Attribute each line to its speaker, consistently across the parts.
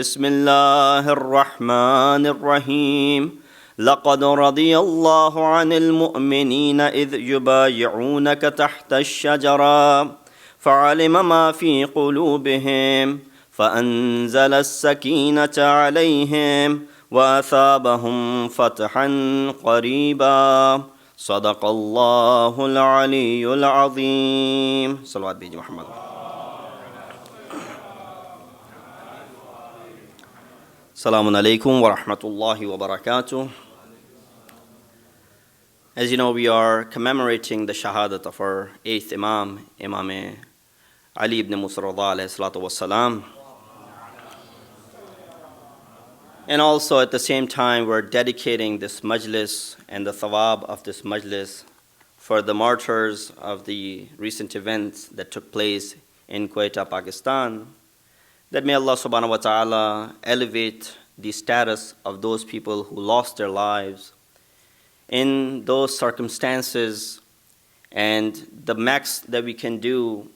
Speaker 1: بسم الله الرحمن الرحيم لقد رضي الله عن المؤمنين إذ يبايعونك تحت الشجرة فعلم ما في قلوبهم فأنزل السكينة عليهم وأثابهم فتحا قريبا صدق الله العلي العظيم. صلوات بيجي محمد. Assalamu alaikum wa rahmatullahi wa barakatuh. As you know, we are commemorating the Shahadat of our 8th Imam, Imam Ali ibn Musa alayhi salatu wa salam. And also at the same time, we're dedicating this majlis and the thawab of this majlis for the martyrs of the recent events that took place in Quetta, Pakistan. That may Allah subhanahu wa ta'ala elevate the status of those people who lost their lives in those circumstances, and the max that we can do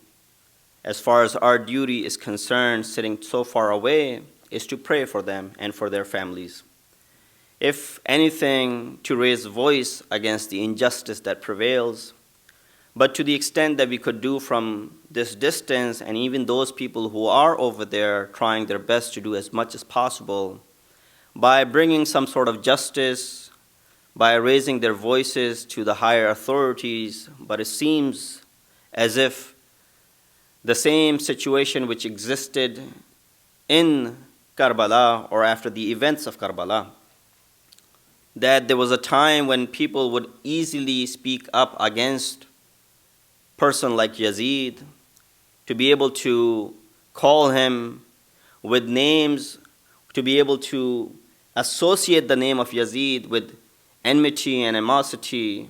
Speaker 1: as far as our duty is concerned, sitting so far away, is to pray for them and for their families. If anything, to raise voice against the injustice that prevails. But to the extent that we could do from this distance, and even those people who are over there trying their best to do as much as possible, by bringing some sort of justice, by raising their voices to the higher authorities. But it seems as if the same situation which existed in Karbala, or after the events of Karbala, that there was a time when people would easily speak up against person like Yazid, to be able to call him with names, to be able to associate the name of Yazid with enmity and animosity.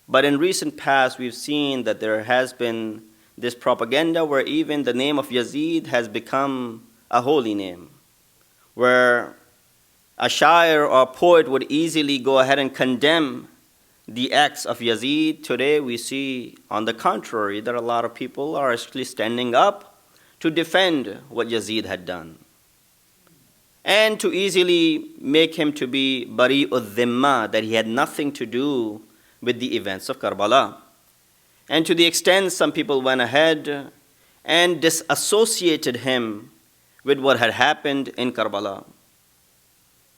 Speaker 1: But in recent past, we've seen that there has been this propaganda where even the name of Yazid has become a holy name, where a shair or a poet would easily go ahead and condemn the acts of Yazid. Today we see, on the contrary, that a lot of people are actually standing up to defend what Yazid had done, and to easily make him to be bari ud-dhimma, that he had nothing to do with the events of Karbala. And to the extent some people went ahead and disassociated him with what had happened in Karbala.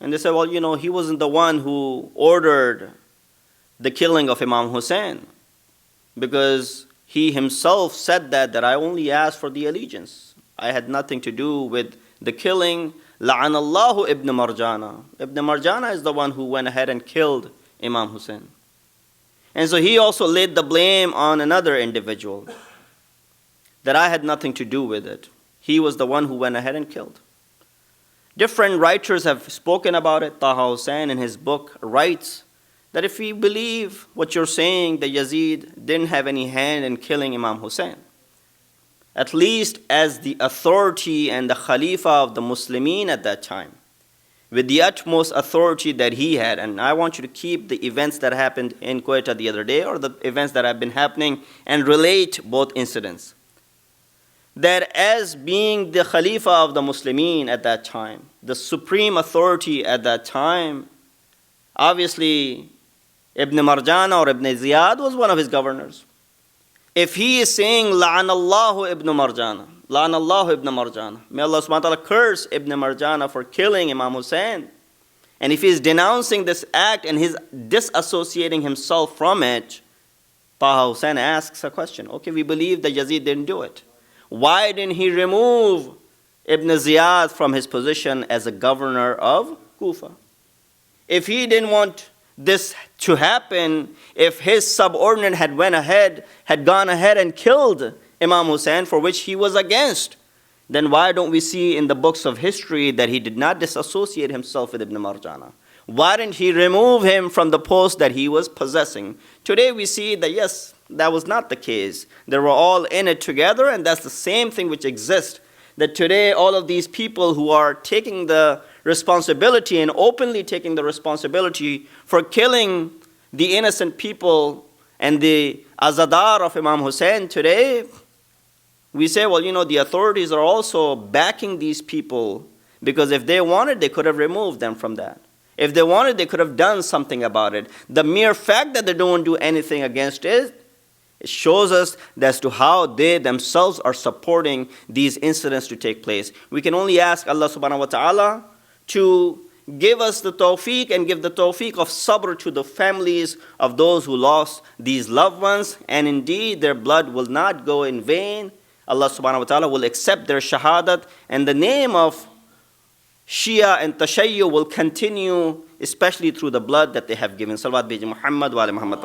Speaker 1: And they said, well, you know, he wasn't the one who ordered the killing of Imam Hussein, because he himself said that I only asked for the allegiance. I had nothing to do with the killing. La'anallahu ibn Marjana. Ibn Marjana is the one who went ahead and killed Imam Hussein. And so he also laid the blame on another individual, that I had nothing to do with it. He was the one who went ahead and killed. Different writers have spoken about it. Taha Hussein in his book writes that if we believe what you're saying, that Yazid didn't have any hand in killing Imam Hussein, at least as the authority and the Khalifa of the Muslimin at that time, with the utmost authority that he had. And I want you to keep the events that happened in Quetta the other day, or the events that have been happening, and relate both incidents. That as being the Khalifa of the Muslimin at that time, the supreme authority at that time, obviously Ibn Marjana or Ibn Ziyad was one of his governors. If he is saying, La'anallahu Ibn Marjana, La'anallahu Ibn Marjana, may Allah subhanahu wa ta'ala curse Ibn Marjana for killing Imam Hussein, and if he is denouncing this act and he's disassociating himself from it, Taha Hussein asks a question. Okay, we believe that Yazid didn't do it. Why didn't he remove Ibn Ziyad from his position as a governor of Kufa? If he didn't want this to happen, if his subordinate had gone ahead and killed Imam Hussein, for which he was against, then why don't we see in the books of history that he did not disassociate himself with Ibn Marjana? Why didn't he remove him from the post that he was possessing? Today we see that yes, that was not the case. They were all in it together, and that's the same thing which exists. That today all of these people who are taking the responsibility and openly taking the responsibility for killing the innocent people and the azadar of Imam Hussein today, we say, well, you know, the authorities are also backing these people Because if they wanted, they could have removed them from that. If they wanted, they could have done something about it. The mere fact that they don't do anything against it, it shows us as to how they themselves are supporting these incidents to take place. We can only ask Allah subhanahu wa ta'ala to give us the tawfiq and give the tawfiq of sabr to the families of those who lost these loved ones. And indeed, their blood will not go in vain. Allah subhanahu wa ta'ala will accept their shahadat, and the name of Shia and Tashayyu will continue, especially through the blood that they have given. Salawat bi Muhammad wa ali Muhammad.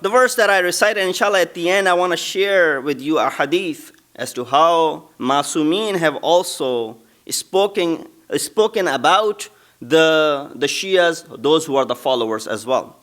Speaker 1: The verse that I recited, inshallah, at the end, I want to share with you a hadith as to how Masumeen have also spoken about the Shias, those who are the followers as well.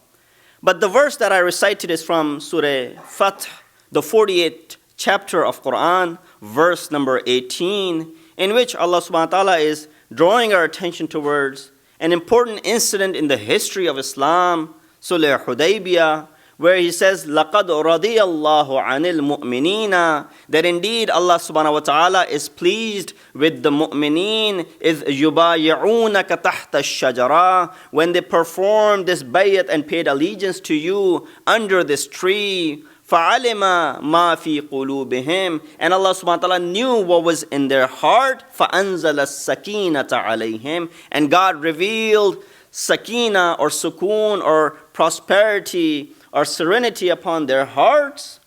Speaker 1: But the verse that I recited is from Surah Fath, the 48th chapter of Quran, verse number 18, in which Allah subhanahu wa ta'ala is drawing our attention towards an important incident in the history of Islam, Sulh Hudaybiyah, where he says, لَقَدْ رَضِيَ اللَّهُ عَنِ الْمُؤْمِنِينَ, that indeed Allah subhanahu wa ta'ala is pleased with the mu'mineen, إِذْ يُبَايِعُونَكَ تَحْتَ الشَّجَرَةِ, when they performed this bayat and paid allegiance to you under this tree. فَعَلِمَ مَا فِي قُلُوبِهِمْ, and Allah subhanahu wa ta'ala knew what was in their heart. فَأَنزَلَ السَّكِينَةَ عَلَيْهِمْ, and God revealed sakina or sukoon or prosperity or serenity upon their hearts.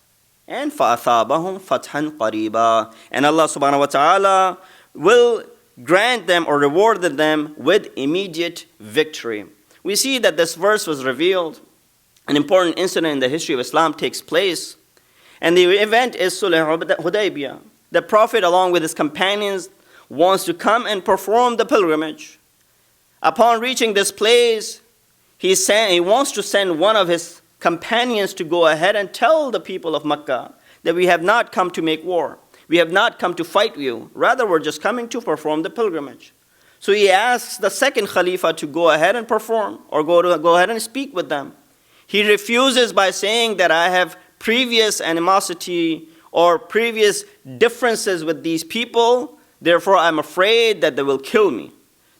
Speaker 1: And فَأَثَابَهُمْ فَتْحًا قَرِيبًا, and Allah subhanahu wa ta'ala will grant them or rewarded them with immediate victory. We see that this verse was revealed. An important incident in the history of Islam takes place, and the event is Sulh Hudaybiyah. The Prophet, along with his companions, wants to come and perform the pilgrimage. Upon reaching this place, he wants to send one of his companions to go ahead and tell the people of Mecca that we have not come to make war. We have not come to fight you. Rather, we're just coming to perform the pilgrimage. So he asks the second Khalifa to go ahead and perform, or go ahead and speak with them. He refuses by saying that I have previous animosity or previous differences with these people, therefore I'm afraid that they will kill me.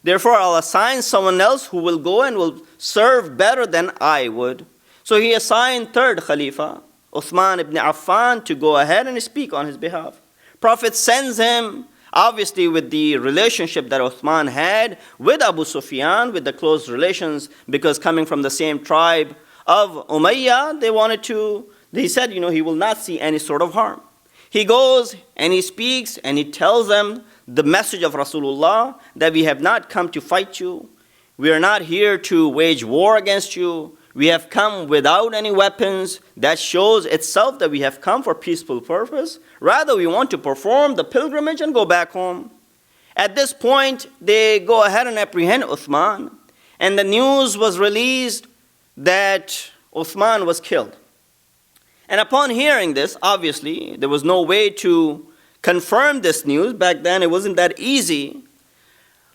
Speaker 1: Therefore I'll assign someone else who will go and will serve better than I would. So he assigned third Khalifa, Uthman ibn Affan, to go ahead and speak on his behalf. Prophet sends him, obviously with the relationship that Uthman had with Abu Sufyan, with the close relations, because coming from the same tribe of Umayyah, they said, he will not see any sort of harm. He goes and he speaks and he tells them the message of Rasulullah, that we have not come to fight you. We are not here to wage war against you. We have come without any weapons. That shows itself that we have come for peaceful purpose. Rather, we want to perform the pilgrimage and go back home. At this point, they go ahead and apprehend Uthman. And the news was released that Uthman was killed. And upon hearing this, obviously, there was no way to confirm this news. Back then, it wasn't that easy.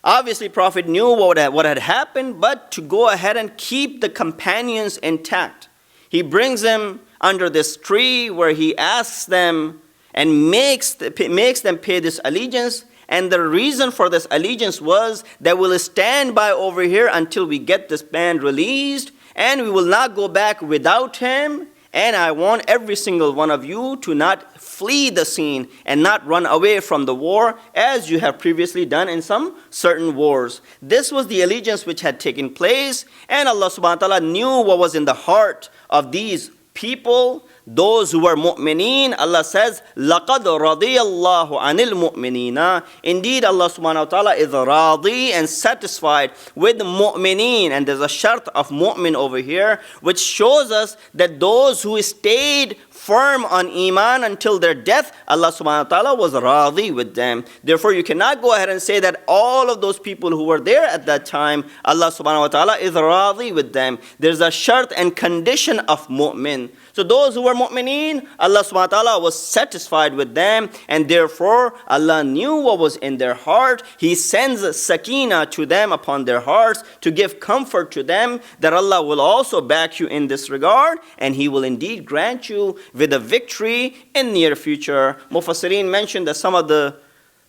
Speaker 1: Obviously, Prophet knew what had happened, but to go ahead and keep the companions intact, he brings them under this tree where he asks them and makes them pay this allegiance. And the reason for this allegiance was that we'll stand by over here until we get this man released, and we will not go back without him. And I want every single one of you to not flee the scene and not run away from the war as you have previously done in some certain wars. This was the allegiance which had taken place, and Allah subhanahu wa ta'ala knew what was in the heart of these people, those who were mu'mineen. Allah says, لَقَدْ رَضِيَ اللَّهُ عَنِ الْمُؤْمِنِينَ. Indeed, Allah subhanahu wa ta'ala is radi and satisfied with mu'mineen. And there's a shart of mu'min over here, which shows us that those who stayed firm on iman until their death, Allah subhanahu wa ta'ala was radi with them. Therefore, you cannot go ahead and say that all of those people who were there at that time, Allah subhanahu wa ta'ala is radi with them. There's a shart and condition of mu'min. So those who were mu'mineen, Allah subhanahu wa ta'ala was satisfied with them, and therefore Allah knew what was in their heart. He sends sakina to them upon their hearts to give comfort to them that Allah will also back you in this regard, and He will indeed grant you with a victory in near future. Mufassirin mentioned that some of the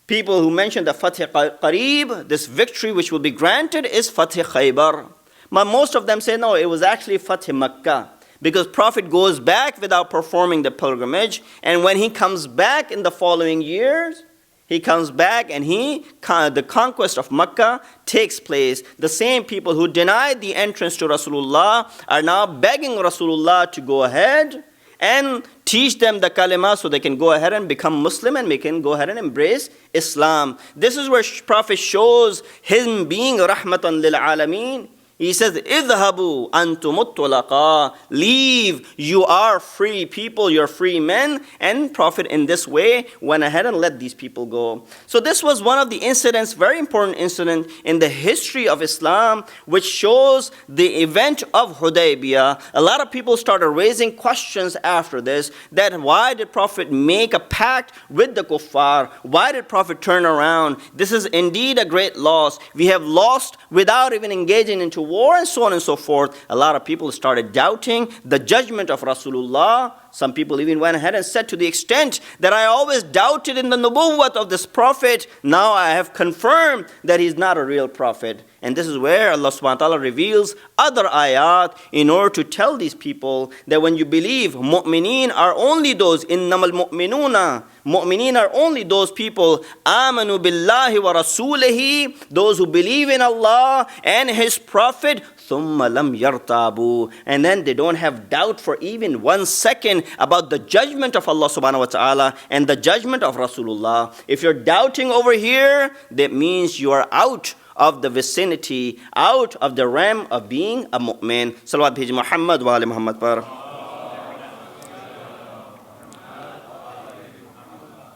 Speaker 1: people who mentioned the Fatih Qarib, this victory which will be granted, is Fatih Khaybar. But most of them say no, it was actually Fatih Makkah. Because Prophet goes back without performing the pilgrimage, and when he comes back in the following years, he comes back and the conquest of Makkah takes place. The same people who denied the entrance to Rasulullah are now begging Rasulullah to go ahead and teach them the kalima so they can go ahead and become Muslim and they can go ahead and embrace Islam. This is where Prophet shows him being rahmatan lil alameen. He says, "Idhabu antum mutlaqa." Leave, you are free people, you're free men. And Prophet in this way went ahead and let these people go. So this was one of the incidents, very important incident in the history of Islam, which shows the event of Hudaybiyah. A lot of people started raising questions after this, that why did Prophet make a pact with the kuffar? Why did Prophet turn around? This is indeed a great loss. We have lost without even engaging into war and so on and so forth. A lot of people started doubting the judgment of Rasulullah. Some people even went ahead and said, to the extent that I always doubted in the nubuwwat of this prophet, now I have confirmed that he's not a real prophet. And this is where Allah subhanahu wa ta'ala reveals other ayat in order to tell these people that when you believe, mu'mineen are only those, innamal mu'minuna, mu'mineen are only those people, amanu billahi wa rasulihi, those who believe in Allah and His Prophet, thumma lam yartabu, and then they don't have doubt for even 1 second about the judgment of Allah subhanahu wa ta'ala and the judgment of Rasulullah. If you're doubting over here, that means you are out of the vicinity, out of the realm of being a mu'min. Salawat bhi Muhammad wa ali Muhammad par.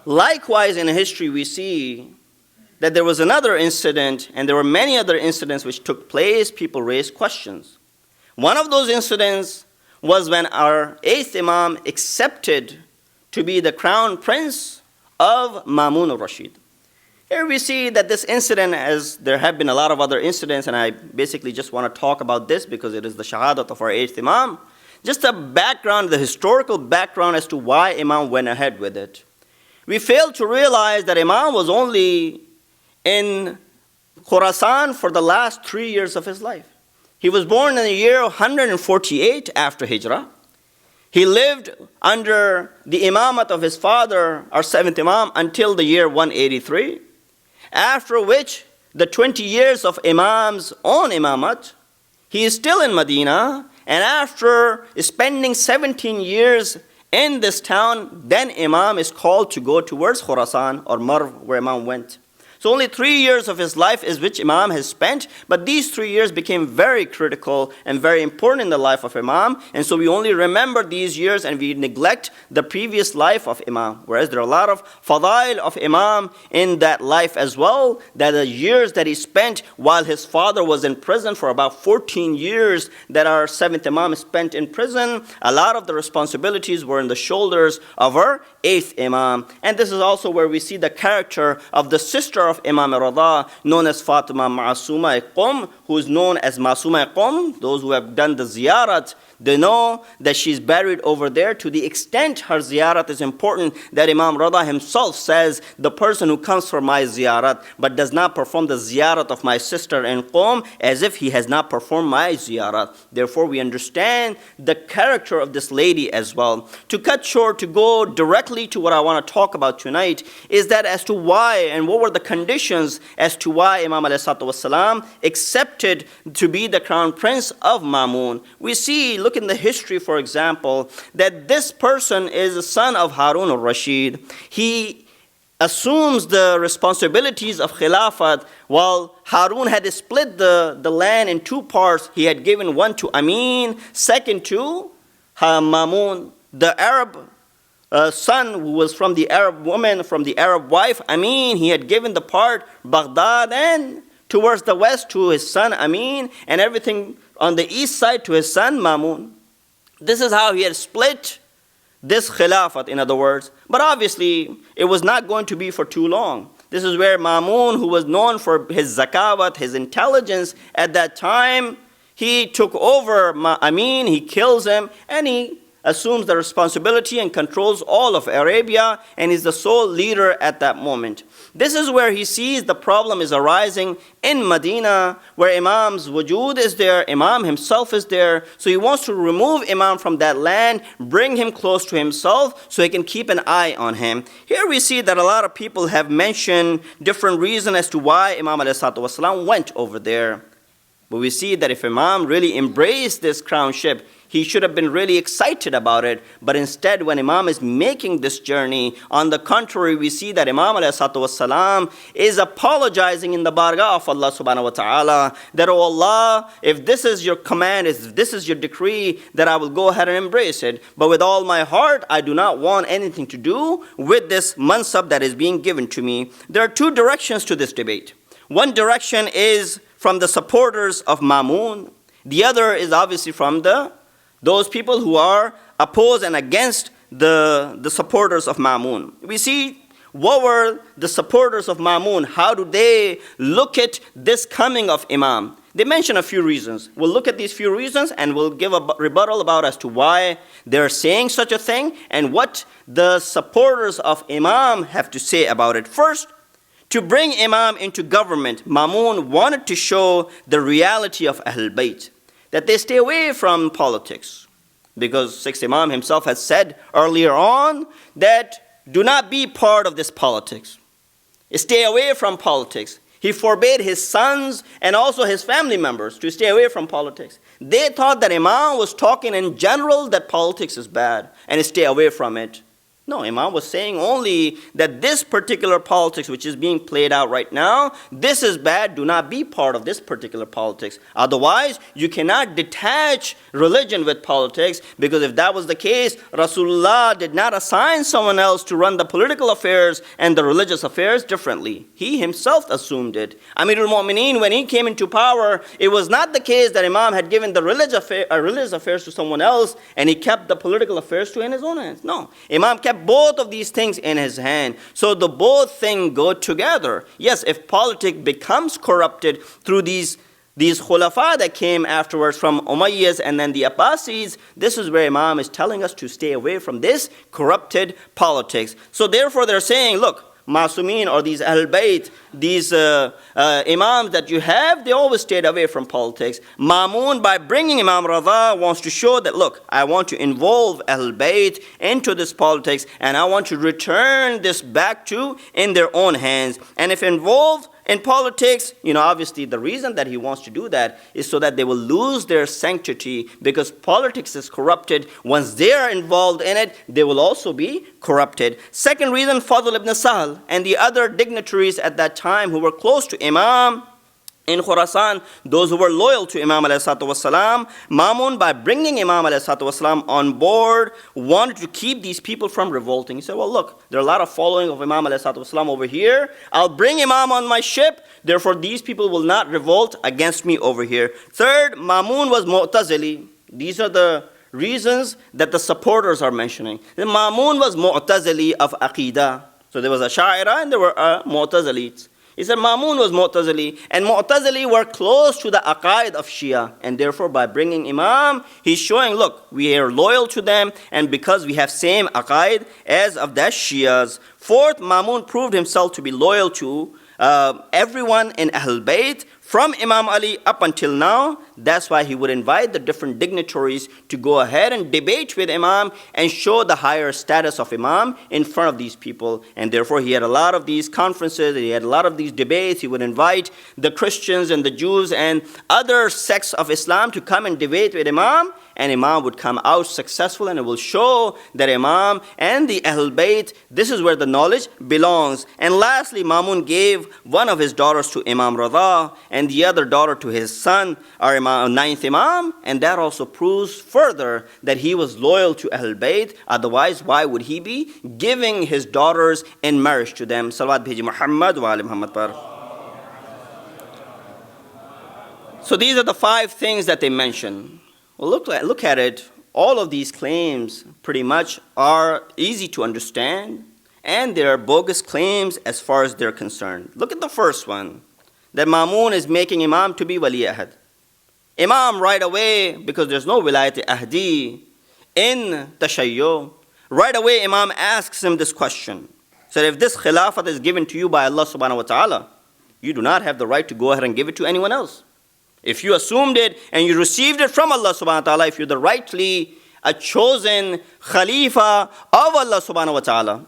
Speaker 1: Likewise, in history, we see that there was another incident, and there were many other incidents which took place. People raised questions. One of those incidents was when our 8th Imam accepted to be the crown prince of Mamoon al-Rashid. Here we see that this incident, as there have been a lot of other incidents, and I basically just want to talk about this because it is the shahadat of our 8th Imam. Just a background, the historical background as to why Imam went ahead with it. We fail to realize that Imam was only in Khurasan for the last 3 years of his life. He was born in the year 148 after Hijrah. He lived under the imamat of his father, our 7th Imam, until the year 183. After which, the 20 years of Imam's own imamat, he is still in Medina. And after spending 17 years in this town, then Imam is called to go towards Khurasan or Marv, where Imam went. So only 3 years of his life is which Imam has spent, but these 3 years became very critical and very important in the life of Imam, and so we only remember these years and we neglect the previous life of Imam, whereas there are a lot of fadail of Imam in that life as well, that the years that he spent while his father was in prison for about 14 years that our 7th Imam spent in prison, a lot of the responsibilities were on the shoulders of our 8th Imam. And this is also where we see the character of the sister of Imam Ar-Ridha, known as Fatima Ma'asuma Qum, who is known as Masuma Qum. Those who have done the ziyarat, they know that she's buried over there. To the extent her ziyarat is important, that Imam Ridha himself says, the person who comes for my ziyarat but does not perform the ziyarat of my sister in Qum, as if he has not performed my ziyarat. Therefore, we understand the character of this lady as well. To cut short, to go directly to what I want to talk about tonight, is that as to why and what were the conditions as to why Imam ﷺ accepted to be the crown prince of Mamoon. We see, look in the history, for example, that this person is the son of Harun al-Rashid. He assumes the responsibilities of Khilafat while Harun had split the land in 2 parts. He had given one to Amin, second to Mamoon, the Arab son who was from the Arab woman, from the Arab wife, Amin. He had given the part Baghdad and towards the west to his son Amin, and everything on the east side to his son Mamoon. This is how he had split this Khilafat, in other words. But obviously, it was not going to be for too long. This is where Mamoon, who was known for his zakawat, his intelligence at that time, he took over Amin, he kills him, and he assumes the responsibility and controls all of Arabia and is the sole leader at that moment. This is where he sees the problem is arising in Medina, where Imam's wujud is there, Imam himself is there. So he wants to remove Imam from that land, bring him close to himself so he can keep an eye on him. Here we see that a lot of people have mentioned different reasons as to why Imam ﷺ went over there. But we see that if Imam really embraced this crownship, he should have been really excited about it. But instead, when Imam is making this journey, on the contrary, we see that Imam ﷺ is apologizing in the bargah of Allah subhanahu wa ta'ala, that, oh Allah, if this is your command, if this is your decree, that I will go ahead and embrace it. But with all my heart, I do not want anything to do with this mansab that is being given to me. There are two directions to this debate. One direction is from the supporters of Mamoon. The other is obviously from those people who are opposed and against the supporters of Mamoon. We see what were the supporters of Mamoon. How do they look at this coming of Imam? They mention a few reasons. We'll look at these few reasons and we'll give a rebuttal about as to why they're saying such a thing and what the supporters of Imam have to say about it. First, to bring Imam into government, Mamoon wanted to show the reality of Ahlul Bayt, that they stay away from politics. Because sixth Imam himself has said earlier on that do not be part of this politics. Stay away from politics. He forbade his sons and also his family members to stay away from politics. They thought that Imam was talking in general that politics is bad and stay away from it. No, Imam was saying only that this particular politics which is being played out right now, this is bad, do not be part of this particular politics. Otherwise, you cannot detach religion with politics, because if that was the case, Rasulullah did not assign someone else to run the political affairs and the religious affairs differently. He himself assumed it. Amirul Mu'mineen, when he came into power, it was not the case that Imam had given the religious affairs to someone else and he kept the political affairs in his own hands. No, Imam kept both of these things in his hand. So the both things go together. Yes, if politics becomes corrupted through these khulafa that came afterwards from Umayyads and then the Abbasids, this is where Imam is telling us to stay away from this corrupted politics. So therefore they're saying, look, Masumeen or these Ahl Bayt, these Imams that you have, they always stayed away from politics. Mamoon, by bringing Imam Ridha, wants to show that, look, I want to involve Ahl Bayt into this politics and I want to return this back to in their own hands. And if involved in politics, obviously the reason that he wants to do that is so that they will lose their sanctity, because politics is corrupted. Once they are involved in it, they will also be corrupted. Second reason, Fadl ibn Sahl and the other dignitaries at that time who were close to Imam in Khurasan, those who were loyal to Imam ﷺ, Mamoon, by bringing Imam ﷺ on board, wanted to keep these people from revolting. He said, well, look, there are a lot of following of Imam ﷺ over here. I'll bring Imam on my ship, therefore these people will not revolt against me over here. Third, Mamoon was Mu'tazili. These are the reasons that the supporters are mentioning. Mamoon was Mu'tazili of Aqidah. So there was a Sha'ira and there were Mu'tazilites. He said Mamoon was Mu'tazili, and Mu'tazili were close to the aqaid of Shia, and therefore by bringing Imam, he's showing, look, we are loyal to them, and because we have same aqaid as of the Shias. Fourth, Mamoon proved himself to be loyal to everyone in Ahl Bayt, from Imam Ali up until now. That's why he would invite the different dignitaries to go ahead and debate with Imam and show the higher status of Imam in front of these people. And therefore he had a lot of these conferences, he had a lot of these debates. He would invite the Christians and the Jews and other sects of Islam to come and debate with Imam, and Imam would come out successful, and it will show that Imam and the Ahl Bayt, this is where the knowledge belongs. And lastly, Mamoon gave one of his daughters to Imam Ridha and the other daughter to his son, our Imam, ninth Imam, and that also proves further that he was loyal to Ahl Bayt. Otherwise, why would he be giving his daughters in marriage to them? Salawat bheji Muhammad wa ali Muhammad par. So these are the 5 things that they mention. Well, look at it. All of these claims pretty much are easy to understand, and they are bogus claims as far as they're concerned. Look at the first one, that Mamoon is making Imam to be Wali Ahad. Imam right away, because there's no Wilayat Ahdi, in Tashayyu, right away Imam asks him this question. So if this khilafat is given to you by Allah subhanahu wa ta'ala, you do not have the right to go ahead and give it to anyone else. If you assumed it and you received it from Allah subhanahu wa ta'ala, if you're the rightly a chosen khalifa of Allah subhanahu wa ta'ala,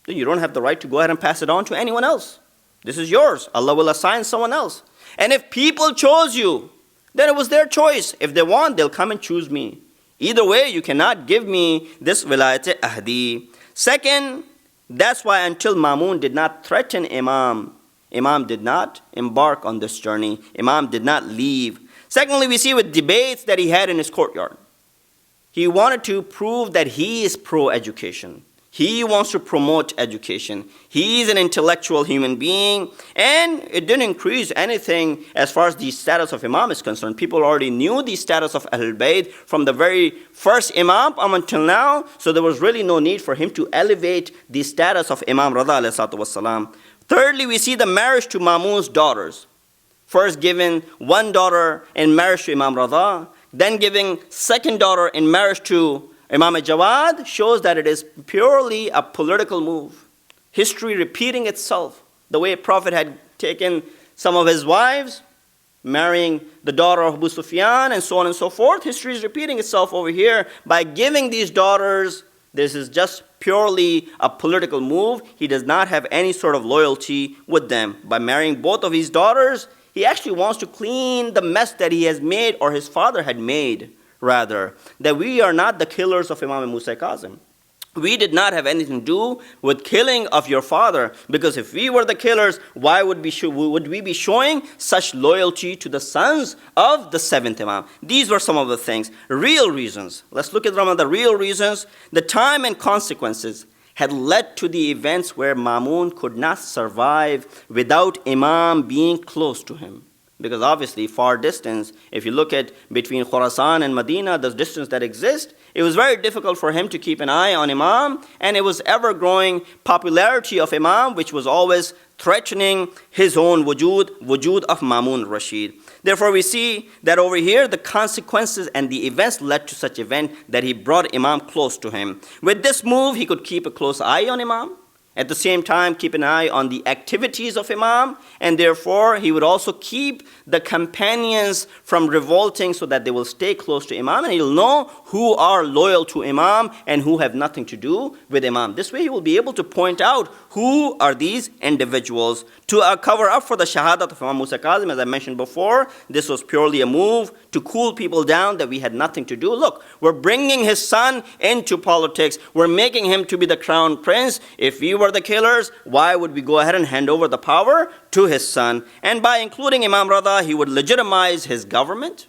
Speaker 1: then you don't have the right to go ahead and pass it on to anyone else. This is yours. Allah will assign someone else. And if people chose you, then it was their choice. If they want, they'll come and choose me. Either way, you cannot give me this wilayat-e-ahdi. Second, that's why until Mamoon did not threaten Imam, Imam did not embark on this journey. Imam did not leave. Secondly, we see with debates that he had in his courtyard. He wanted to prove that he is pro-education. He wants to promote education. He is an intellectual human being, and it didn't increase anything as far as the status of Imam is concerned. People already knew the status of Ahlul Bayt from the very first Imam until now, so there was really no need for him to elevate the status of Imam Ridha alayhi salatu wassalam. Thirdly, we see the marriage to Mamoon's daughters. First giving one daughter in marriage to Imam Ridha, then giving second daughter in marriage to Imam Jawad, shows that it is purely a political move. History repeating itself. The way Prophet had taken some of his wives, marrying the daughter of Abu Sufyan, and so on and so forth. History is repeating itself over here. By giving these daughters, this is just purely a political move. He does not have any sort of loyalty with them. By marrying both of his daughters, he actually wants to clean the mess that he has made, or his father had made, rather. That we are not the killers of Imam Musa Kazim. We did not have anything to do with killing of your father, because if we were the killers, why would we be showing such loyalty to the sons of the seventh Imam? These were some of the things, real reasons. Let's look at some of the real reasons. The time and consequences had led to the events where Mamoon could not survive without Imam being close to him. Because obviously, far distance, if you look at between Khurasan and Medina, the distance that exists, it was very difficult for him to keep an eye on Imam, and it was ever-growing popularity of Imam, which was always threatening his own wujud of Mamoon Rashid. Therefore, we see that over here, the consequences and the events led to such event that he brought Imam close to him. With this move, he could keep a close eye on Imam. At the same time, keep an eye on the activities of Imam, and therefore he would also keep the companions from revolting so that they will stay close to Imam, and he'll know who are loyal to Imam and who have nothing to do with Imam. This way he will be able to point out who are these individuals. To cover up for the shahadat of Imam Musa Kazim, as I mentioned before, this was purely a move to cool people down that we had nothing to do. Look, we're bringing his son into politics. We're making him to be the crown prince. If we were the killers, why would we go ahead and hand over the power to his son? And by including Imam Ridha, he would legitimize his government.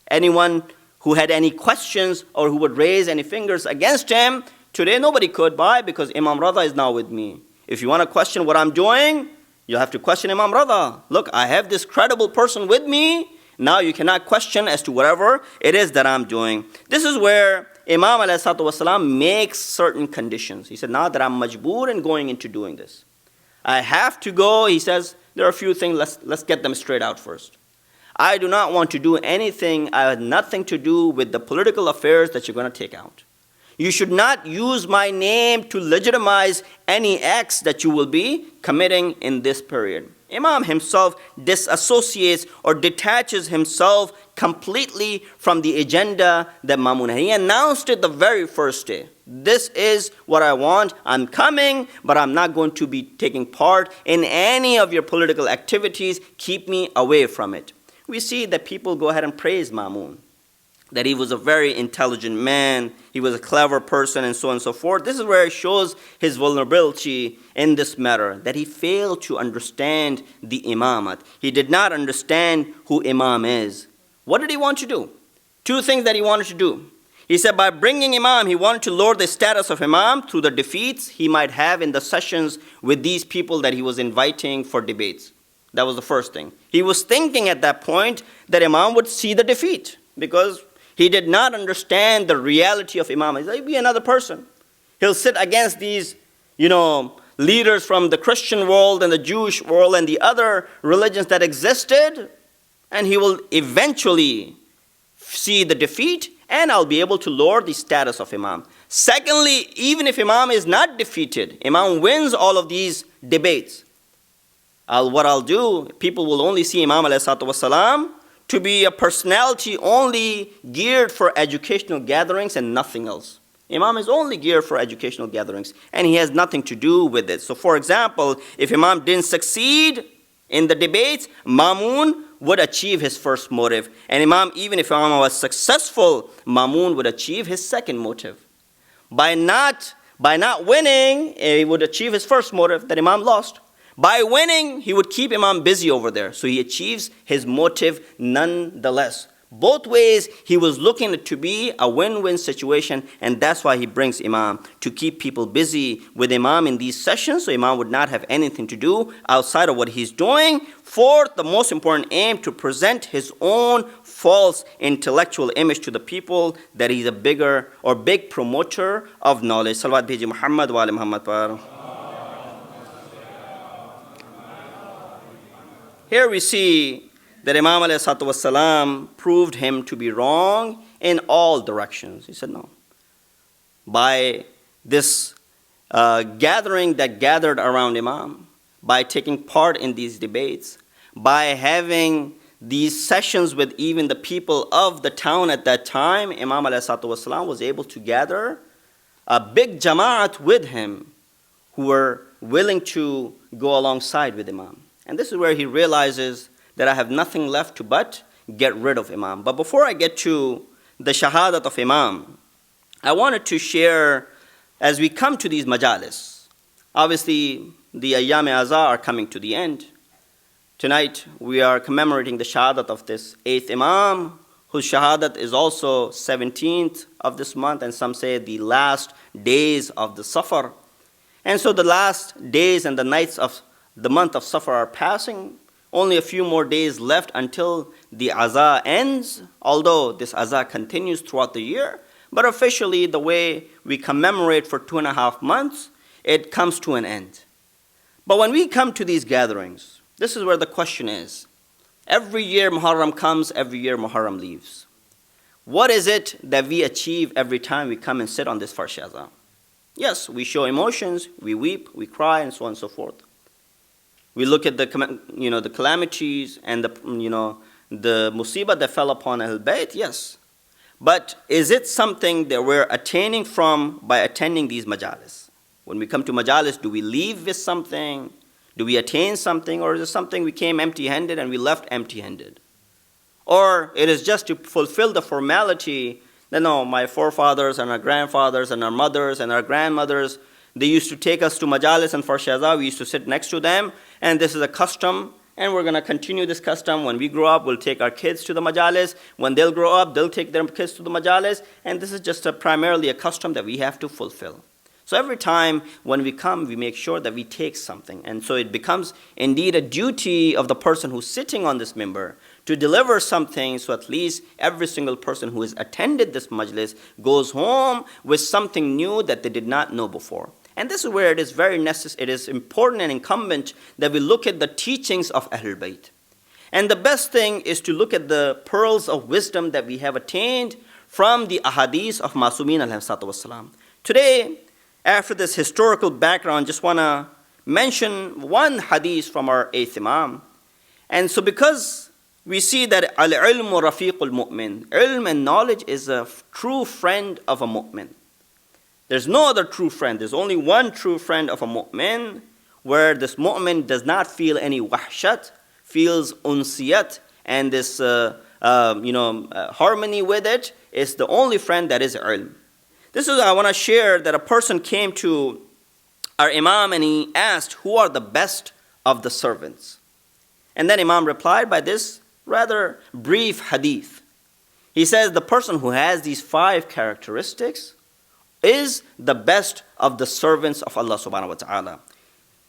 Speaker 1: Anyone who had any questions or who would raise any fingers against him, today nobody could. Why? Because Imam Ridha is now with me. If you want to question what I'm doing, you'll have to question Imam Ridha. Look, I have this credible person with me. Now you cannot question as to whatever it is that I'm doing. This is where Imam ﷺ makes certain conditions. He said, now that I'm majboor in going into doing this, I have to go. He says, there are a few things, let's get them straight out first. I do not want to do anything, I have nothing to do with the political affairs that you're going to take out. You should not use my name to legitimize any acts that you will be committing in this period. Imam himself disassociates or detaches himself completely from the agenda that Mamoon had. He announced it the very first day. This is what I want. I'm coming, but I'm not going to be taking part in any of your political activities. Keep me away from it. We see that people go ahead and praise Mamoon, that he was a very intelligent man, he was a clever person, and so on and so forth. This is where it shows his vulnerability in this matter, that he failed to understand the imamat. He did not understand who Imam is. What did he want to do? Two things that he wanted to do. He said by bringing Imam, he wanted to lower the status of Imam through the defeats he might have in the sessions with these people that he was inviting for debates. That was the first thing. He was thinking at that point that Imam would see the defeat, because he did not understand the reality of Imam. He'll be another person. He'll sit against these, leaders from the Christian world and the Jewish world and the other religions that existed, and he will eventually see the defeat and I'll be able to lower the status of Imam. Secondly, even if Imam is not defeated, Imam wins all of these debates, what I'll do, people will only see Imam ﷺ to be a personality only geared for educational gatherings and nothing else. Imam is only geared for educational gatherings, and he has nothing to do with it. So for example, if Imam didn't succeed in the debates, Mamoon would achieve his first motive. And Imam, even if Imam was successful, Mamoon would achieve his second motive. By not winning, he would achieve his first motive, that Imam lost. By winning, he would keep Imam busy over there. So he achieves his motive nonetheless. Both ways, he was looking to be a win-win situation, and that's why he brings Imam, to keep people busy with Imam in these sessions, so Imam would not have anything to do outside of what he's doing. Fourth, the most important aim, to present his own false intellectual image to the people that he's a big promoter of knowledge. Salawat bheji Muhammad wa ali Muhammad par. Here we see that Imam ﷺ proved him to be wrong in all directions. He said no. By this gathering that gathered around Imam, by taking part in these debates, by having these sessions with even the people of the town at that time, Imam ﷺ was able to gather a big jama'at with him who were willing to go alongside with Imam. And this is where he realizes that I have nothing left to but get rid of Imam. But before I get to the Shahadat of Imam, I wanted to share, as we come to these majalis, obviously the Ayyam-e-Azha are coming to the end. Tonight we are commemorating the Shahadat of this 8th Imam, whose Shahadat is also 17th of this month, and some say the last days of the Safar. And so the last days and the nights of the month of Safar are passing. Only a few more days left until the Azha ends, although this Azha continues throughout the year. But officially, the way we commemorate for 2.5 months, it comes to an end. But when we come to these gatherings, this is where the question is. Every year Muharram comes, every year Muharram leaves. What is it that we achieve every time we come and sit on this Farsh Azha? Yes, we show emotions, we weep, we cry, and so on and so forth. We look at the calamities and the musibah that fell upon Ahl Bayt, yes. But is it something that we're attaining from by attending these majalis? When we come to majalis, do we leave with something? Do we attain something? Or is it something we came empty-handed and we left empty-handed? Or it is just to fulfill the formality that no, my forefathers and our grandfathers and our mothers and our grandmothers, they used to take us to majalis and Farsh Azha, we used to sit next to them, and this is a custom, and we're going to continue this custom. When we grow up, we'll take our kids to the majalis. When they'll grow up, they'll take their kids to the majalis, and this is just primarily a custom that we have to fulfill. So every time when we come, we make sure that we take something, and so it becomes indeed a duty of the person who's sitting on this minbar to deliver something, so at least every single person who has attended this majlis goes home with something new that they did not know before. And this is where it is very necessary, it is important and incumbent that we look at the teachings of Ahlul Bayt. And the best thing is to look at the pearls of wisdom that we have attained from the ahadith of Masumeen ﷺ. Today, after this historical background, just want to mention one hadith from our 8th Imam. And so because we see that al-ilmu rafiqul mu'min, ilm and knowledge is a true friend of a mu'min. There's no other true friend. There's only one true friend of a mu'min, where this mu'min does not feel any wahshat, feels unsiyat, and this harmony with it is the only friend that is ilm. This is I want to share that a person came to our Imam and he asked, who are the best of the servants? And then Imam replied by this rather brief hadith. He says the person who has these 5 characteristics is the best of the servants of Allah subhanahu wa ta'ala.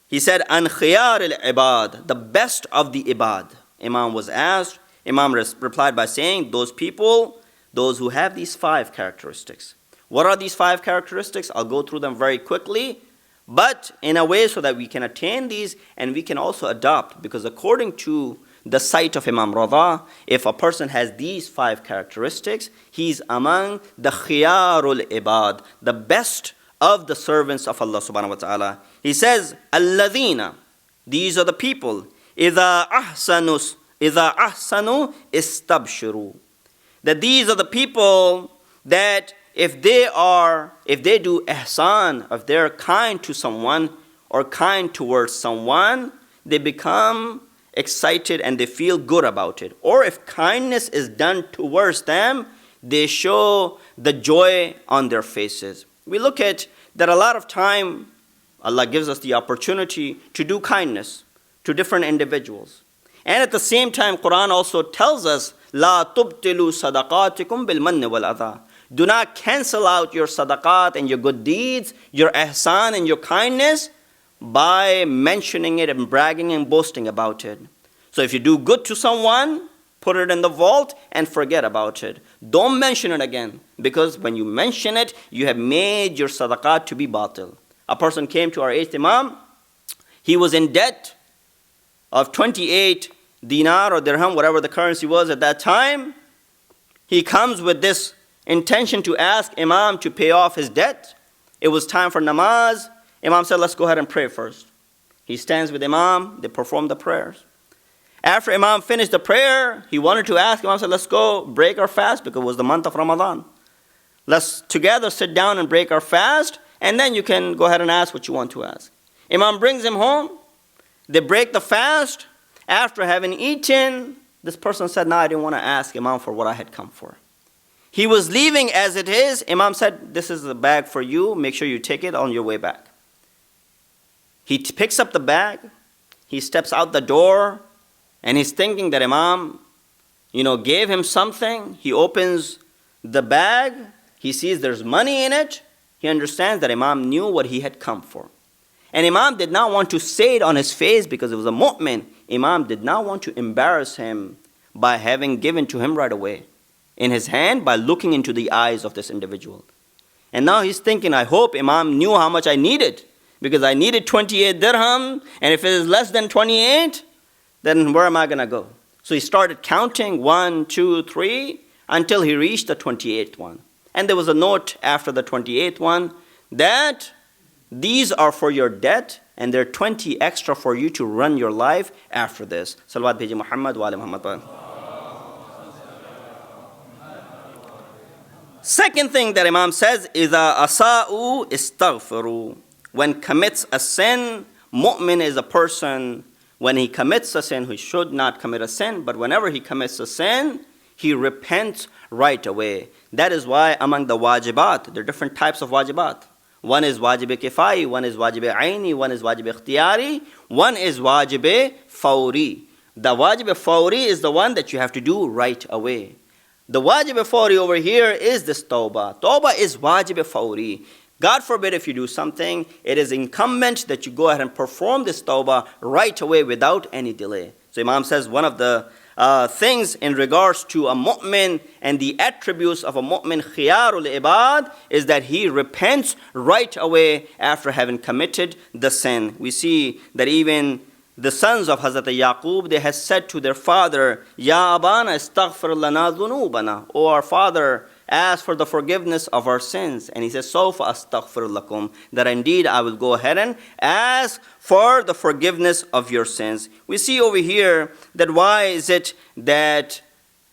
Speaker 1: He said, an khiyar al-ibad, the best of the ibad. Imam was asked, Imam replied by saying, those people, those who have these 5 characteristics. What are these 5 characteristics? I'll go through them very quickly, but in a way so that we can attain these and we can also adopt, because according to the sight of Imam Ridha, if a person has these 5 characteristics, he's among the khiyarul ibad, the best of the servants of Allah subhanahu wa ta'ala. He says, alladhina, these are the people, إِذَا أَحْسَنُوا istabshiru. That these are the people that if they do ihsan, if they're kind to someone or kind towards someone, they become excited and they feel good about it. Or if kindness is done towards them, they show the joy on their faces. We look at that a lot of time, Allah gives us the opportunity to do kindness to different individuals. And at the same time, Quran also tells us, La tubtilu sadaqatikum bil manni wal adha. Do not cancel out your sadaqat and your good deeds, your ihsan and your kindness by mentioning it and bragging and boasting about it. So if you do good to someone, put it in the vault and forget about it. Don't mention it again, because when you mention it, you have made your sadaqat to be batil. A person came to our 8th Imam. He was in debt of 28 dinar or dirham, whatever the currency was at that time. He comes with this intention to ask Imam to pay off his debt. It was time for namaz. Imam said, let's go ahead and pray first. He stands with Imam. They perform the prayers. After Imam finished the prayer, he wanted to ask. Imam said, let's go break our fast, because it was the month of Ramadan. Let's together sit down and break our fast, and then you can go ahead and ask what you want to ask. Imam brings him home. They break the fast. After having eaten, this person said, no, I didn't want to ask Imam for what I had come for. He was leaving as it is. Imam said, this is the bag for you. Make sure you take it on your way back. He picks up the bag. He steps out the door. And he's thinking that Imam, gave him something. He opens the bag. He sees there's money in it. He understands that Imam knew what he had come for. And Imam did not want to say it on his face because it was a mu'min. Imam did not want to embarrass him by having given to him right away in his hand, by looking into the eyes of this individual. And now he's thinking, I hope Imam knew how much I needed, because I needed 28 dirham, and if it is less than 28, then where am I going to go? So he started counting 1, 2, 3, until he reached the 28th one. And there was a note after the 28th one that these are for your debt, and there are 20 extra for you to run your life after this. Salawat bheji Muhammad wa ali Muhammad. Second thing that Imam says is, asa'u istaghfiru. When commits a sin, mu'min is a person, when he commits a sin, he should not commit a sin, but whenever he commits a sin, he repents right away. That is why among the wajibat, there are different types of wajibat. One is wajib-e-kifai, one is wajib-e-aini, one is wajib-e-ikhtiyari, one is wajib-e-fawri. The wajib-e-fawri is the one that you have to do right away. The wajib-e-fawri over here is this tawbah. Tawbah is wajib-e-fawri. God forbid if you do something, it is incumbent that you go ahead and perform this tawbah right away without any delay. So Imam says one of the things in regards to a mu'min and the attributes of a mu'min, khiyarul ibad, is that he repents right away after having committed the sin. We see that even the sons of Hazrat Yaqub, they had said to their father, Ya abana astaghfir lana dhunubana. O our father, ask for the forgiveness of our sins. And he says, Sawfa astaghfir lakum, that indeed I will go ahead and ask for the forgiveness of your sins. We see over here that why is it that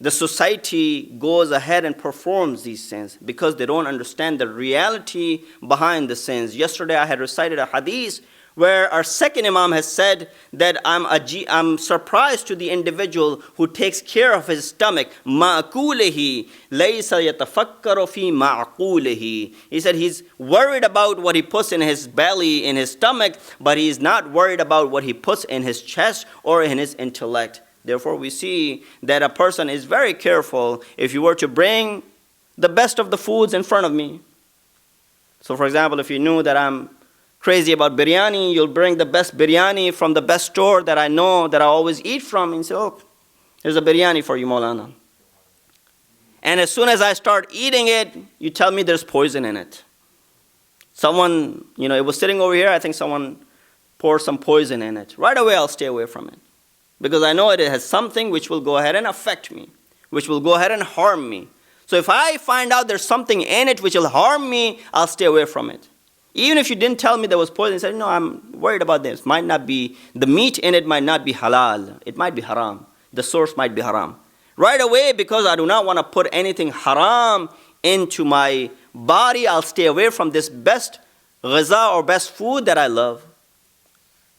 Speaker 1: the society goes ahead and performs these sins? Because they don't understand the reality behind the sins. Yesterday I had recited a hadith where our second Imam has said that I'm surprised to the individual who takes care of his stomach. Ma'kulihi laysa yatafakkaru fi ma'kulihi. He said he's worried about what he puts in his belly, in his stomach, but he's not worried about what he puts in his chest or in his intellect. Therefore, we see that a person is very careful. If you were to bring the best of the foods in front of me. So, for example, if you knew that I'm crazy about biryani, you'll bring the best biryani from the best store that I know, that I always eat from, and say, oh, here's a biryani for you, Moulana. And as soon as I start eating it, you tell me there's poison in it. Someone, it was sitting over here, I think someone poured some poison in it. Right away, I'll stay away from it. because I know it has something which will go ahead and affect me, which will go ahead and harm me. So if I find out there's something in it which will harm me, I'll stay away from it. Even if you didn't tell me there was poison, you said, no, I'm worried about this. Might not be, the meat in it might not be halal. It might be haram. The source might be haram. Right away, because I do not want to put anything haram into my body, I'll stay away from this best ghaza or best food that I love.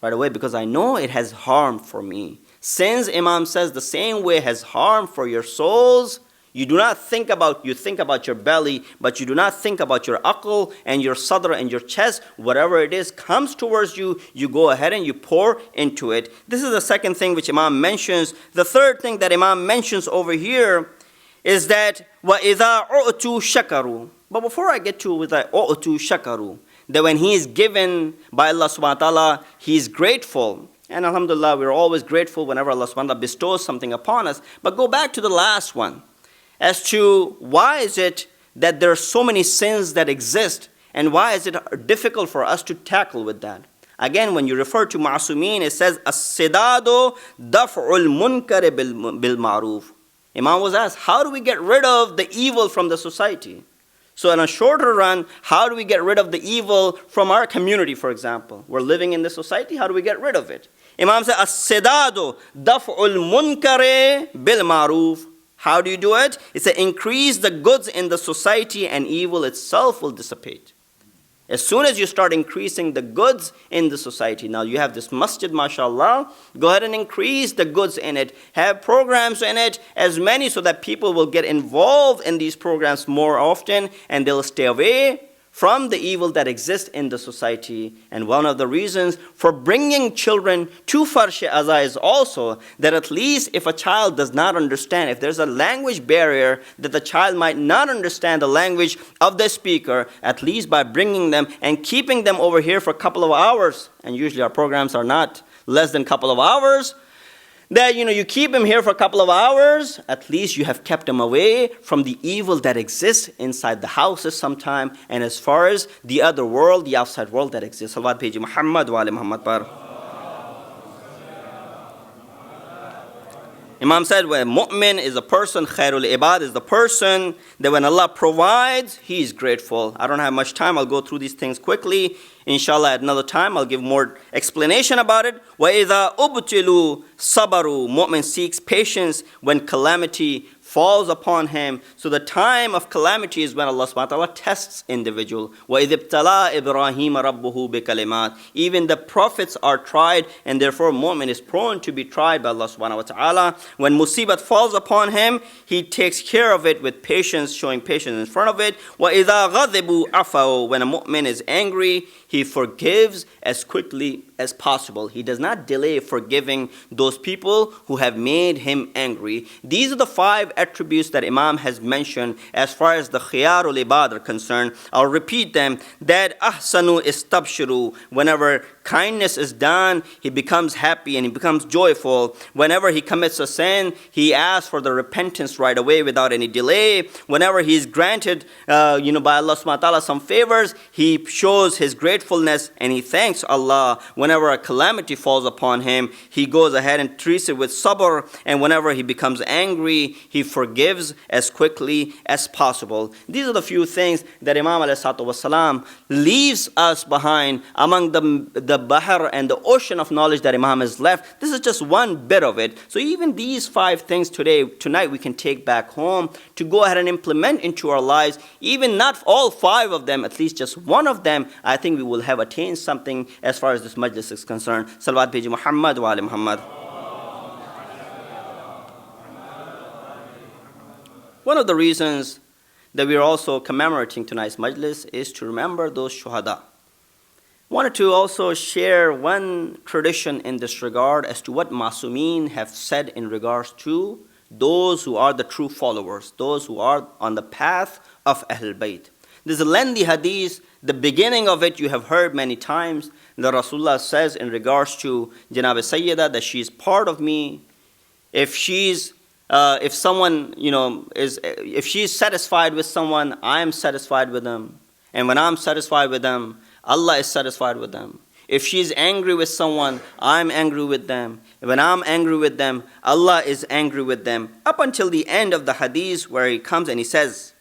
Speaker 1: Right away, because I know it has harm for me. Sins, Imam says, the same way has harm for your souls. You do not think about, you think about your belly, but you do not think about your aql and your sadr and your chest. Whatever it is comes towards you, you go ahead and you pour into it. This is the second thing which Imam mentions. The third thing that Imam mentions over here is that وَإِذَا أُعْتُوا شَكَرُوا. But before I get to وَإِذَا أُعْتُوا شَكَرُوا, that when he is given by Allah subhanahu wa ta'ala, he is grateful. And alhamdulillah, we're always grateful whenever Allah subhanahu wa ta'ala bestows something upon us. But go back to the last one, as to why is it that there are so many sins that exist, and why is it difficult for us to tackle with that? Again, when you refer to ma'asumeen, it says, as-sidadu daf'ul munkar bil ma'ruf. Imam was asked, how do we get rid of the evil from the society? So in a shorter run, how do we get rid of the evil from our community, for example? We're living in this society, how do we get rid of it? Imam said, as-sidadu daf'ul munkar bil ma'ruf. How do you do it? It's to increase the goods in the society and evil itself will dissipate. As soon as you start increasing the goods in the society, now you have this masjid, mashallah, go ahead and increase the goods in it. Have programs in it, as many, so that people will get involved in these programs more often and they'll stay away from the evil that exists in the society. And one of the reasons for bringing children to Farsh Aza is also that at least if a child does not understand, if there's a language barrier that the child might not understand the language of the speaker, at least by bringing them and keeping them over here for a couple of hours, and usually our programs are not less than a couple of hours, that you keep him here for a couple of hours, at least you have kept him away from the evil that exists inside the houses sometime, and as far as the other world, the outside world that exists. Salawat Bheji Muhammad wa ali Muhammad par. Imam said, when mu'min is a person, khairul ibad is the person that when Allah provides, he is grateful. I don't have much time, I'll go through these things quickly. Inshallah, at another time, I'll give more explanation about it. وَإِذَا أُبْتِلُوا صَبَرُوا. Mu'min seeks patience when calamity falls upon him. So the time of calamity is when Allah subhanahu wa ta'ala tests individual. وَإِذِ ابْتَلَىٰ إِبْرَاهِيمَ رَبُّهُ بِكَلِمَاتٍ. Even the prophets are tried, and therefore mu'min is prone to be tried by Allah subhanahu wa ta'ala. When musibat falls upon him, he takes care of it with patience, showing patience in front of it. وَإِذَا غَضِبُوا عَفَوْا. When a mu'min is angry, he forgives as quickly as possible. He does not delay forgiving those people who have made him angry. These are the 5 attributes that Imam has mentioned as far as the khiyarul ibad are concerned. I'll repeat them. That ahsanu istabshiru. Whenever kindness is done, he becomes happy and he becomes joyful. Whenever he commits a sin, he asks for the repentance right away without any delay. Whenever he is granted by Allah subhanahu wa ta'ala some favors, he shows his gratefulness and he thanks Allah. Whenever a calamity falls upon him, he goes ahead and treats it with sabr. And whenever he becomes angry, he forgives as quickly as possible. These are the few things that Imam ﷺ leaves us behind among the bahar and the ocean of knowledge that Imam has left. This is just one bit of it. So even these 5 things tonight we can take back home to go ahead and implement into our lives. Even not all 5 of them, at least just one of them, I think we will have attained something as far as this majlis is concerned. Salawat Bheji Muhammad wa ali Muhammad. One of the reasons that we are also commemorating tonight's majlis is to remember those shuhada. Wanted to also share one tradition in this regard as to what Masumeen have said in regards to those who are the true followers, those who are on the path of Ahlul Bayt. There's a lengthy hadith. The beginning of it you have heard many times. The Rasulullah says in regards to Janab Sayyida that she is part of me. If she's satisfied with someone, I am satisfied with them. And when I'm satisfied with them, Allah is satisfied with them. If she's angry with someone, I'm angry with them. When I'm angry with them, Allah is angry with them. Up until the end of the hadith where he comes and he says,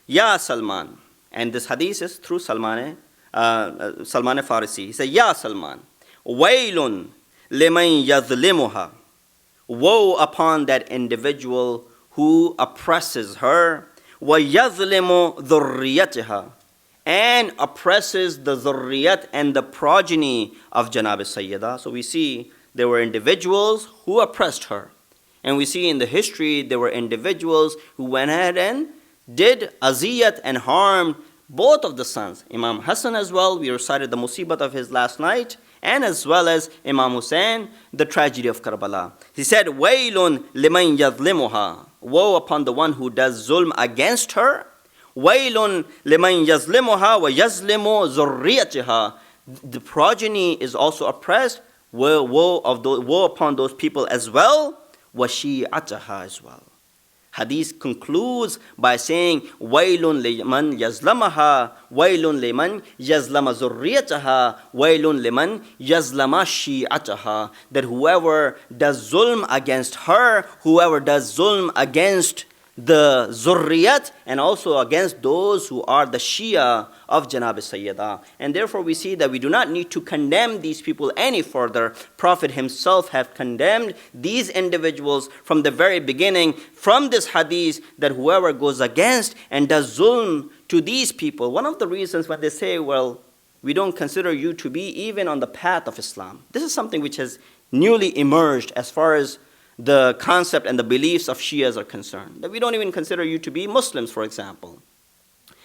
Speaker 1: Ya Salman. And this hadith is through Salman Farisi. He said, Ya Salman, Waylun liman yazlimuha. Woe upon that individual who oppresses her. Wa yazlimu dhurriyatiha. And oppresses the zurriyat and the progeny of Janab Sayyida. So we see there were individuals who oppressed her. And we see in the history there were individuals who went ahead and did aziyat and harmed both of the sons. Imam Hassan as well, we recited the musibat of his last night, and as well as Imam Hussein, the tragedy of Karbala. He said, Waylun liman yazlimuha. Woe upon the one who does zulm against her. Waylun liman yazlimuha wa yazlimu zurriyatiha. The progeny is also oppressed. Woe upon those people as well. Wa shi'ataha as well. Hadith concludes by saying, Waylun liman yazlamaha, Waylun liman yazlama zurriyataha, Waylun liman yazlama shi'ataha. That whoever does zulm against her, whoever does zulm against the zurriyat, and also against those who are the Shia of Janab Sayyida. And therefore we see that we do not need to condemn these people any further. Prophet himself have condemned these individuals from the very beginning, from this hadith, that whoever goes against and does zulm to these people. One of the reasons when they say, well, we don't consider you to be even on the path of Islam. This is something which has newly emerged as far as the concept and the beliefs of Shias are concerned. That we don't even consider you to be Muslims, for example.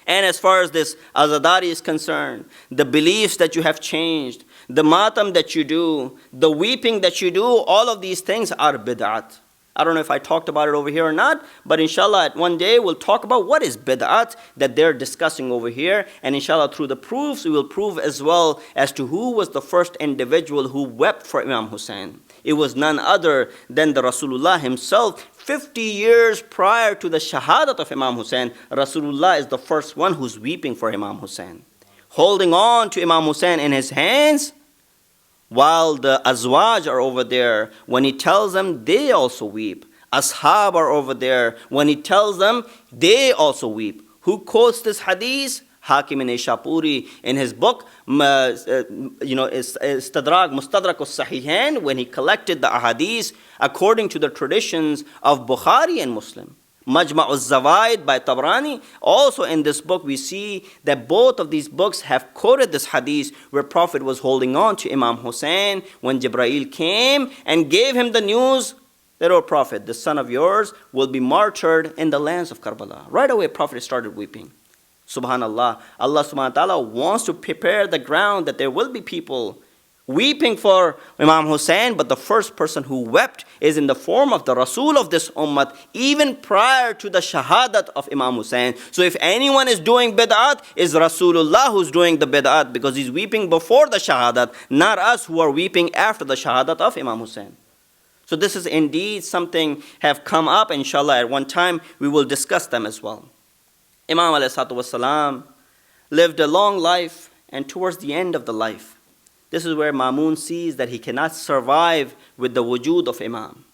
Speaker 1: And as far as this Azadari is concerned, the beliefs that you have changed, the matam that you do, the weeping that you do, all of these things are bid'at. I don't know if I talked about it over here or not, but inshallah at one day we'll talk about what is bid'at that they're discussing over here. And inshallah through the proofs we will prove as well as to who was the first individual who wept for Imam Hussein. It was none other than the Rasulullah himself. 50 years prior to the Shahadat of Imam Hussein, Rasulullah is the first one who's weeping for Imam Hussein, holding on to Imam Hussein in his hands, while the Azwaj are over there. When he tells them, they also weep. Ashab are over there. When he tells them, they also weep. Who quotes this hadith? Hakim Naishapuri in his book, Mustadrak al-Sahihain, when he collected the ahadith according to the traditions of Bukhari and Muslim. Majma' al-Zawaid by Tabrani. Also in this book we see that both of these books have quoted this hadith where Prophet was holding on to Imam Hussein when Jibreel came and gave him the news that, O Prophet, the son of yours will be martyred in the lands of Karbala. Right away Prophet started weeping. Subhanallah. Allah subhanahu wa ta'ala wants to prepare the ground that there will be people weeping for Imam Hussein, but the first person who wept is in the form of the Rasul of this ummah, even prior to the Shahadat of Imam Hussein. So if anyone is doing bid'at, is Rasulullah who's doing the bid'at, because he's weeping before the Shahadat, not us who are weeping after the Shahadat of Imam Hussein. So this is indeed something have come up. Inshallah at one time we will discuss them as well. Imam ﷺ lived a long life, and towards the end of the life, this is where Mamoon sees that he cannot survive with the wujud of Imam.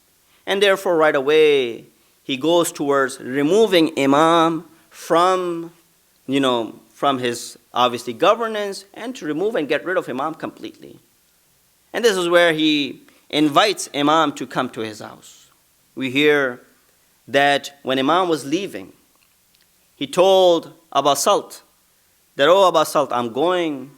Speaker 1: And therefore right away, he goes towards removing Imam from his obviously governance, and to remove and get rid of Imam completely. And this is where he invites Imam to come to his house. We hear that when Imam was leaving, he told Aba Salt that, oh Aba Salt, I'm going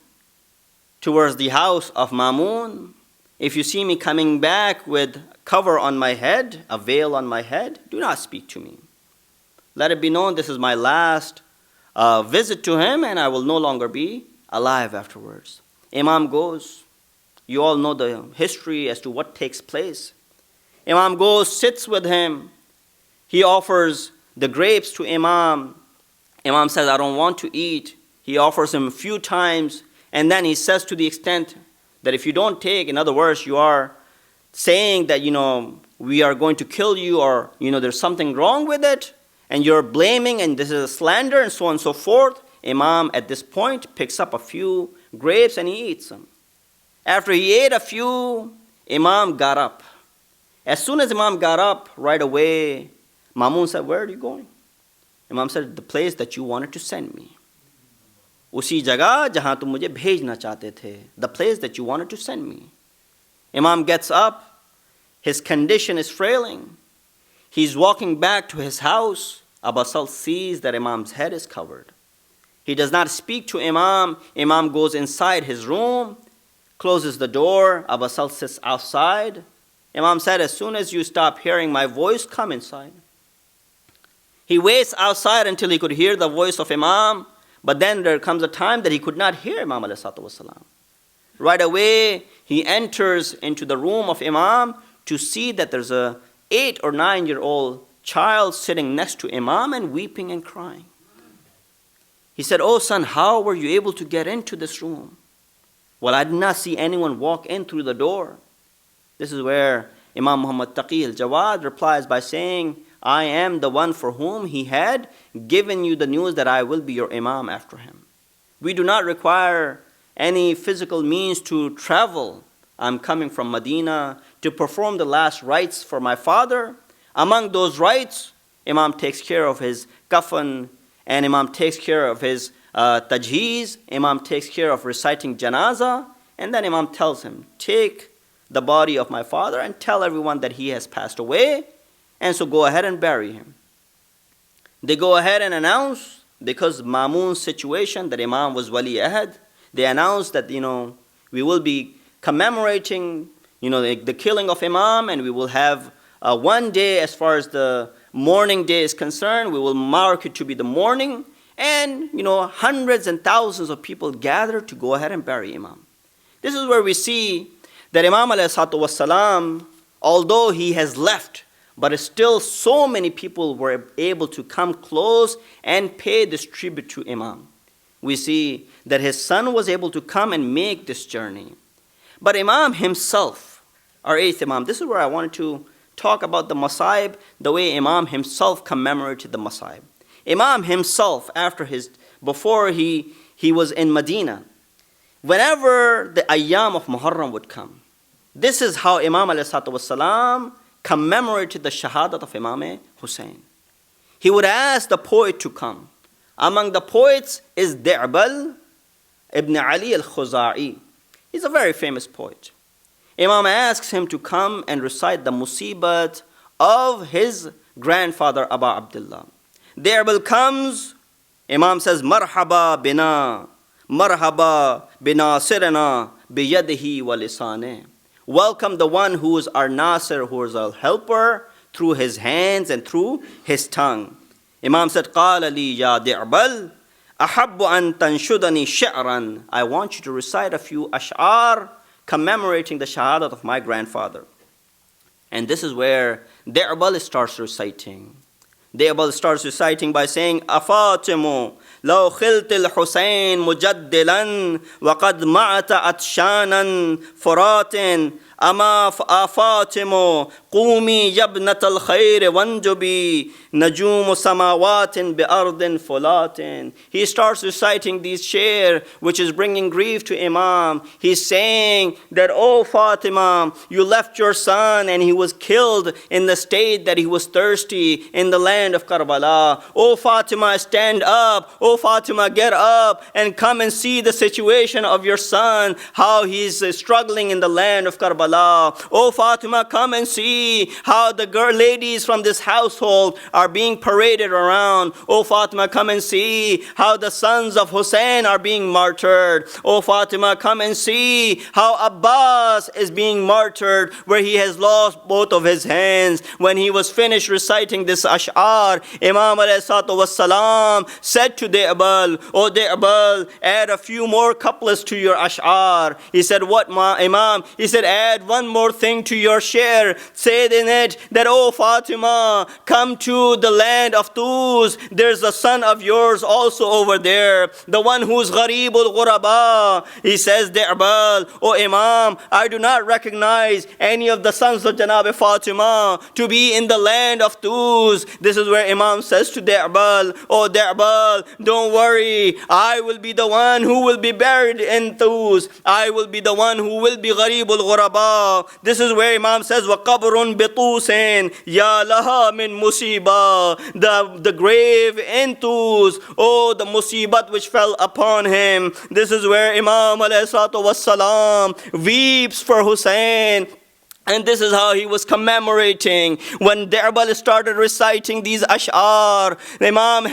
Speaker 1: towards the house of Mamoon. If you see me coming back with cover on my head, a veil on my head, do not speak to me. Let it be known this is my last visit to him, and I will no longer be alive afterwards. Imam goes. You all know the history as to what takes place. Imam goes, sits with him. He offers the grapes to Imam. Imam says, I don't want to eat. He offers him a few times, and then he says to the extent that if you don't take, in other words, you are saying that, we are going to kill you, or, there's something wrong with it, and you're blaming, and this is a slander, and so on and so forth. Imam at this point picks up a few grapes and he eats them. After he ate a few, Imam got up. As soon as Imam got up, right away, Mamoon said, "Where are you going?" Imam said, "The place that you wanted to send me." Usi jagah jahan tum mujhe bhejna chahte the. The place that you wanted to send me. Imam gets up. His condition is frailing. He's walking back to his house. Abu Asad sees that Imam's head is covered. He does not speak to Imam. Imam goes inside his room, closes the door. Abu Asad sits outside. Imam said, "As soon as you stop hearing my voice, come inside." He waits outside until he could hear the voice of Imam, but then there comes a time that he could not hear Imam alayhi salatu wasalam. Right away, he enters into the room of Imam to see that there's a 8 or 9-year-old child sitting next to Imam and weeping and crying. He said, "Oh son, how were you able to get into this room?" "Well, I did not see anyone walk in through the door." This is where Imam Muhammad Taqi al-Jawad replies by saying, "I am the one for whom he had given you the news that I will be your Imam after him. We do not require any physical means to travel. I'm coming from Medina to perform the last rites for my father. Among those rites, Imam takes care of his kafan, and Imam takes care of his tajheez. Imam takes care of reciting janazah, and then Imam tells him, take the body of my father and tell everyone that he has passed away, and so go ahead and bury him." They go ahead and announce, because Mamoon's situation, that Imam was Wali Ahad, they announced that, we will be commemorating, the killing of Imam, and we will have one day as far as the mourning day is concerned. We will mark it to be the mourning, and, hundreds and thousands of people gather to go ahead and bury Imam. This is where we see that Imam alayhi salatu wasalam, although he has left, but still so many people were able to come close and pay this tribute to Imam. We see that his son was able to come and make this journey. But Imam himself, our 8th Imam, this is where I wanted to talk about the Masaib, the way Imam himself commemorated the Masaib. Imam himself, before he was in Medina, whenever the Ayyam of Muharram would come, this is how Imam alayhi salatu wasalam commemorated the Shahadat of Imam Hussein. He would ask the poet to come. Among the poets is Di'bal ibn Ali al-Khuza'i. He's a very famous poet. Imam asks him to come and recite the musibat of his grandfather Abu Abdullah. Di'bal comes, Imam says, "Marhaba bina, marhaba bina sirana biyadihi wa lisaneh." Welcome the one who is our Nasir, who is our helper, through his hands and through his tongue. Imam said, "Qala li ya Di'bal, ahabbu an tanshudani shi'ran." I want you to recite a few ash'ar commemorating the shahadat of my grandfather. And this is where Di'bal starts reciting. Di'bal starts reciting by saying, "Afatimu law khiltil Husayn mujaddilan wa qad ma'ata atshanan furatin ama afatimu qumi yabnatal khayr wanjubi najum samawatin bi ardin fulatin." He starts reciting these shair, which is bringing grief to Imam. He's saying that, "Oh Fatima, you left your son and he was killed in the state that he was thirsty in the land of Karbala. Oh Fatima, stand up. Oh Fatima, get up and come and see the situation of your son, how he's struggling in the land of Karbala. Oh Fatima, come and see how the ladies from this household are being paraded around. Oh Fatima, come and see how the sons of Hussein are being martyred. Oh Fatima, come and see how Abbas is being martyred, where he has lost both of his hands." When he was finished reciting this ash'ar, Imam alayhi salatu wassalam said to Di'bal, "Oh Di'bal, add a few more couplets to your ash'ar." He said, "What, Imam?" He said, "Add add one more thing to your share. Say in it that, oh Fatima, come to the land of Tuz. There's a son of yours also over there, the one who's Ghareebul Ghuraba. He says, Di'bal, oh Imam, I do not recognize any of the sons of Janab Fatima to be in the land of Tuz. This is where Imam says to Di'bal, oh Di'bal, don't worry, I will be the one who will be buried in Tuz. I will be the one who will be Ghareebul Ghuraba. This is where Imam says, وَقَبْرٌ بِطُوسٍ يَا لَهَا مِن مُصِيبَةٍ, the grave in Tuz, oh the musibat which fell upon him. This is where Imam alayhi salatu wassalam weeps for Hussein. And this is how he was commemorating. When Di'bal started reciting these ash'ar, Imam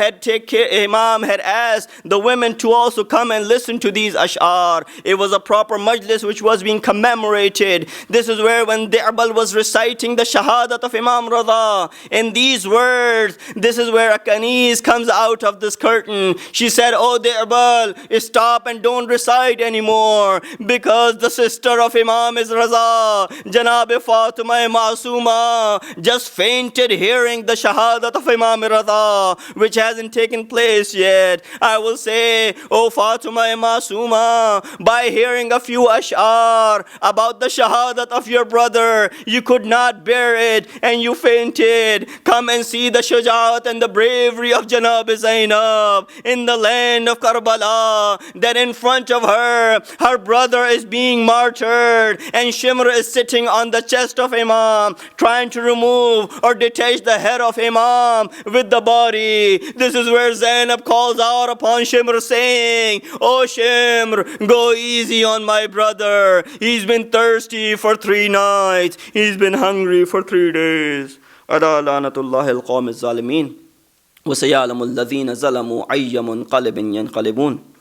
Speaker 1: had asked the women to also come and listen to these ash'ar. It was a proper majlis which was being commemorated. This is where when Di'bal was reciting the shahadat of Imam Ridha, in these words, this is where a kaneez comes out of this curtain. She said, oh Di'bal, stop and don't recite anymore, because the sister of Imam is Raza, Janab Fatima Masuma, just fainted hearing the shahadat of Imam Ridha, which hasn't taken place yet. I will say, oh Fatima Masuma, by hearing a few ash'ar about the shahadat of your brother, you could not bear it and you fainted. Come and see the shuja'at and the bravery of Janab Zainab in the land of Karbala, that in front of her, her brother is being martyred and Shimr is sitting on the chest of Imam, trying to remove or detach the head of Imam with the body. This is where Zainab calls out upon Shimr saying, oh Shimr, go easy on my brother. He's been thirsty for 3 nights. He's been hungry for 3 days. Ala lanatullahi al-qawm al-zalimin. وَسَيَعْلَمُ الَّذِينَ ظَلَمُوا أَيَّ مُنْقَلِبٍ يَنْقَلِبُونَ.